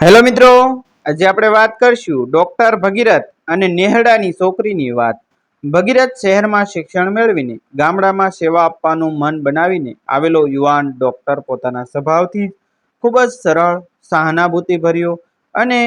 Hello મિત્રો, આજે આપણે વાત કરશું ડોક્ટર ભગીરથ અને નેહડાની છોકરીની વાત. ભગીરથ શહેરમાં શિક્ષણ મેળવીને ગામડામાં સેવા આપવાનું મન બનાવીને આવેલો યુવાન ડોક્ટર પોતાના સ્વભાવથી ખૂબ જ સરળ, સહાનુભૂતિભર્યો અને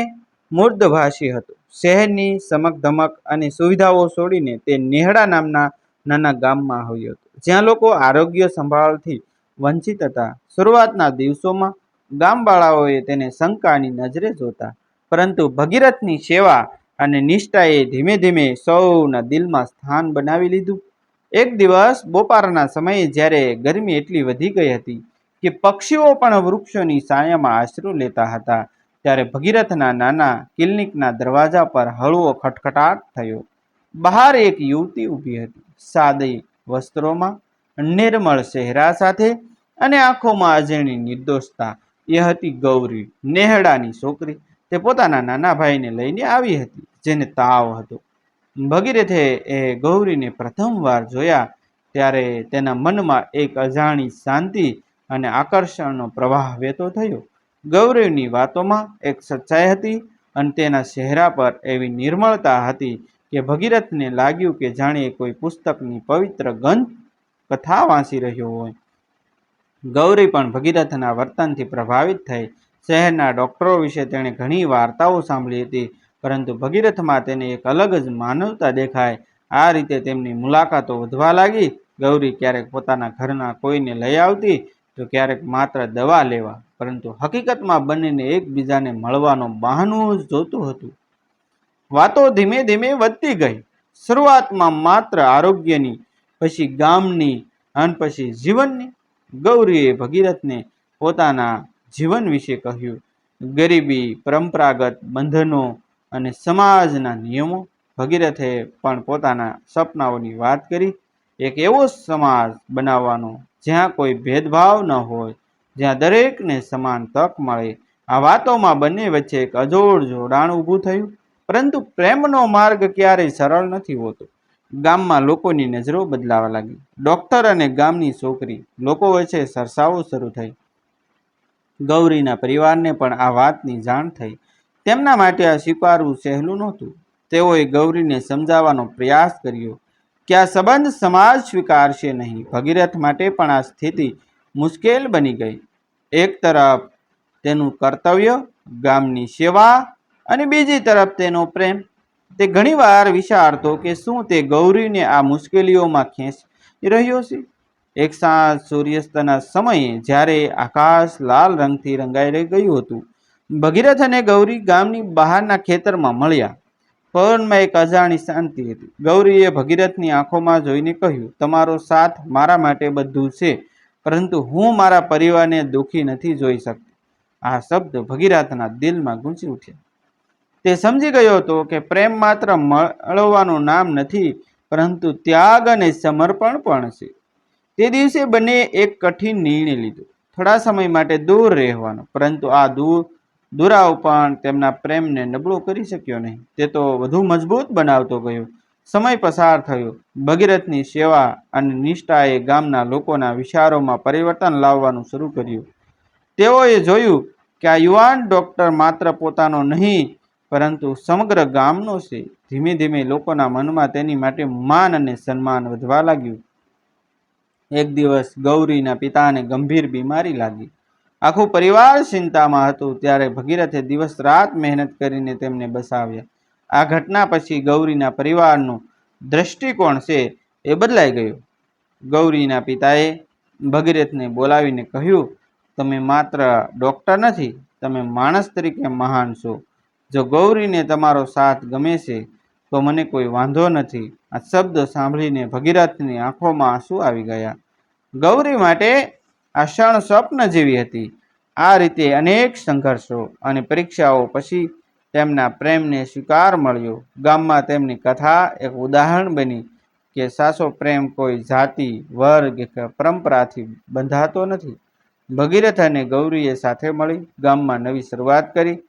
મૂર્ધભાષી હતો. શહેરની ચમકધમક અને સુવિધાઓ છોડીને તે નેહડા નામના નાના ગામમાં આવ્યો હતો, જ્યાં લોકો આરોગ્ય સંભાળથી વંચિત હતા. શરૂઆતના દિવસોમાં ગામવાળાઓએ તેને શંકાની નજરે જોતા, પરંતુ ભગીરથની સેવા અને નિષ્ઠાએ ધીમે ધીમે સૌના દિલમાં સ્થાન બનાવી લીધું. એક દિવસ બપોરના સમયે જ્યારે ગરમી એટલી વધી ગઈ હતી કે પક્ષીઓ પણ વૃક્ષોની છાયામાં આશરો લેતા હતા, ત્યારે ભગીરથના નાના ક્લિનિકના દરવાજા પર હળવો ખટખટાટ થયો. બહાર એક યુવતી ઊભી હતી, સાદી વસ્ત્રોમાં, નિર્મળ ચહેરા સાથે અને આંખોમાં અજાણી નિર્દોષતા. એ હતી ગૌરી, નેહડાની છોકરી. તે પોતાના નાના ભાઈને લઈને આવી હતી, જેને તાવ હતો. ભગીરથે એ ગૌરીને પ્રથમવાર જોયા ત્યારે તેના મનમાં એક અજાણી શાંતિ અને આકર્ષણનો પ્રવાહ વહેતો થયો. ગૌરીની વાતોમાં એક સચ્ચાઈ હતી અને તેના ચહેરા પર એવી નિર્મળતા હતી કે ભગીરથને લાગ્યું કે જાણે કોઈ પુસ્તકની પવિત્ર ગંધ કથા વાંચી રહ્યો હોય. ગૌરી પણ ભગીરથના વર્તનથી પ્રભાવિત થઈ. શહેરના ડોક્ટરો વિશે તેણે ઘણી વાર્તાઓ સાંભળી હતી, પરંતુ ભગીરથમાં તેને એક અલગ જ માનવતા દેખાય. આ રીતે તેમની મુલાકાતો વધવા લાગી. ગૌરી ક્યારેક પોતાના ઘરના કોઈને લઈ આવતી, તો ક્યારેક માત્ર દવા લેવા, પરંતુ હકીકતમાં બંનેને એકબીજાને મળવાનું બહાનું જ જોતું હતું. વાતો ધીમે ધીમે વધતી ગઈ. શરૂઆતમાં માત્ર આરોગ્યની, પછી ગામની અને પછી જીવનની. ગૌરીએ ભગીરથને પોતાના જીવન વિશે કહ્યું, ગરીબી, પરંપરાગત બંધનો અને સમાજના નિયમો. ભગીરથે પણ પોતાના સપનાઓની વાત કરી, એક એવો સમાજ બનાવવાનો જ્યાં કોઈ ભેદભાવ ન હોય, જ્યાં દરેકને સમાન તક મળે. આ વાતોમાં બંને વચ્ચે એક અજોડ જોડાણ ઊભું થયું. પરંતુ પ્રેમનો માર્ગ ક્યારેય સરળ નથી હોતો. ગામમાં લોકોની નજરો બદલાવા લાગી. ડોક્ટર અને ગામની છોકરી, લોકો વચ્ચે ચર્ચાઓ શરૂ થઈ. ગૌરીના પરિવારને પણ આ વાતની જાણ થઈ. તેમના માટે આ સ્વીકારવું સહેલું નહોતું. તેઓએ ગૌરીને સમજાવવાનો પ્રયાસ કર્યો કે આ સંબંધ સમાજ સ્વીકારશે નહીં. ભગીરથ માટે પણ આ સ્થિતિ મુશ્કેલ બની ગઈ. એક તરફ તેનું કર્તવ્ય, ગામની સેવા, અને બીજી તરફ તેનો પ્રેમ. તે ઘણીવાર વિચારતો કે શું તે ગૌરીને આ મુશ્કેલીઓમાં ખેંચી રહ્યો છે. એક સાંજ સૂર્યાસ્તના સમયે જ્યારે આકાશ લાલ રંગથી રંગાઈ ગયું હતું, ભગીરથ અને ગૌરી ગામની બહારના ખેતરમાં મળ્યા. પવનમાં એક અજાણી શાંતિ હતી. ગૌરીએ ભગીરથની આંખોમાં જોઈને કહ્યું, તમારો સાથ મારા માટે બધું છે, પરંતુ હું મારા પરિવારને દુઃખી નથી જોઈ શકતી. આ શબ્દ ભગીરથના દિલમાં ગૂંજી ઉઠ્યા. તે સમજી ગયો હતો કે પ્રેમ માત્ર મળવાનું નામ નથી, પરંતુ ત્યાગ અને સમર્પણ પણ છે. તે દિવસે બંને એક કઠિન નિર્ણય લીધો, થોડા સમય માટે દૂર રહેવાનો. પરંતુ આ દુરાવ પણ તેમના પ્રેમને નબળો કરી શક્યો નહીં. તે તો વધુ મજબૂત બનાવતો ગયો. સમય પસાર થયો. ભગીરથની સેવા અને નિષ્ઠાએ ગામના લોકોના વિચારોમાં પરિવર્તન લાવવાનું શરૂ કર્યું. તેઓએ જોયું કે આ યુવાન ડોક્ટર માત્ર પોતાનો નહીં, પરંતુ સમગ્ર ગામનો છે. ધીમે ધીમે લોકોના મનમાં તેની માટે માન અને સન્માન વધવા લાગ્યું. એક દિવસ ગૌરીના પિતાને ગંભીર બીમારી લાગી. આખું પરિવાર ચિંતામાં હતું. ત્યારે ભગીરથે દિવસ રાત મહેનત કરીને તેમને બચાવ્યા. આ ઘટના પછી ગૌરીના પરિવારનો દ્રષ્ટિકોણ છે એ બદલાઈ ગયો. ગૌરીના પિતાએ ભગીરથને બોલાવીને કહ્યું, તમે માત્ર ડોક્ટર નથી, તમે માણસ તરીકે મહાન છો. જો ગૌરીને તમારો સાથ ગમે છે તો મને કોઈ વાંધો નથી. આ શબ્દ સાંભળીને ભગીરથની આંખોમાં આંસુ આવી ગયા. ગૌરી માટે આ ક્ષણ સ્વપ્ન જેવી હતી. આ રીતે અનેક સંઘર્ષો અને પરીક્ષાઓ પછી તેમના પ્રેમને સ્વીકાર મળ્યો. ગામમાં તેમની કથા એક ઉદાહરણ બની કે સાચો પ્રેમ કોઈ જાતિ, વર્ગ કે પરંપરાથી બંધાતો નથી. ભગીરથ અને ગૌરીએ સાથે મળી ગામમાં નવી શરૂઆત કરી,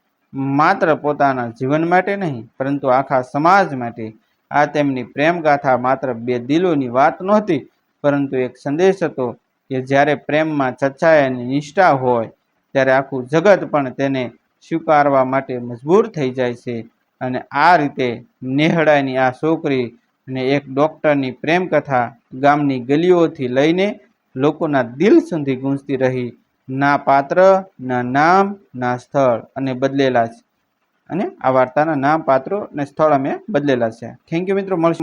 માત્ર પોતાના જીવન માટે નહીં, પરંતુ આખા સમાજ માટે. આ તેમની પ્રેમ ગાથા માત્ર બે દિલોની વાત નહોતી, પરંતુ એક સંદેશ હતો કે જ્યારે પ્રેમમાં સચ્ચાઈ અને નિષ્ઠા હોય, ત્યારે આખું જગત પણ તેને સ્વીકારવા માટે મજબૂર થઈ જાય છે. અને આ રીતે નેહડાની આ છોકરી અને એક ડૉક્ટરની પ્રેમ કથા ગામની ગલીઓથી લઈને લોકોના દિલ સુધી ગૂંજતી રહી. ના પાત્ર, ના નામ, ના સ્થળ અને બદલેલા છે. અને આ વાર્તાના નામ, પાત્રો અને સ્થળ અમે બદલેલા છે. થેન્ક યુ મિત્રો. મળશું.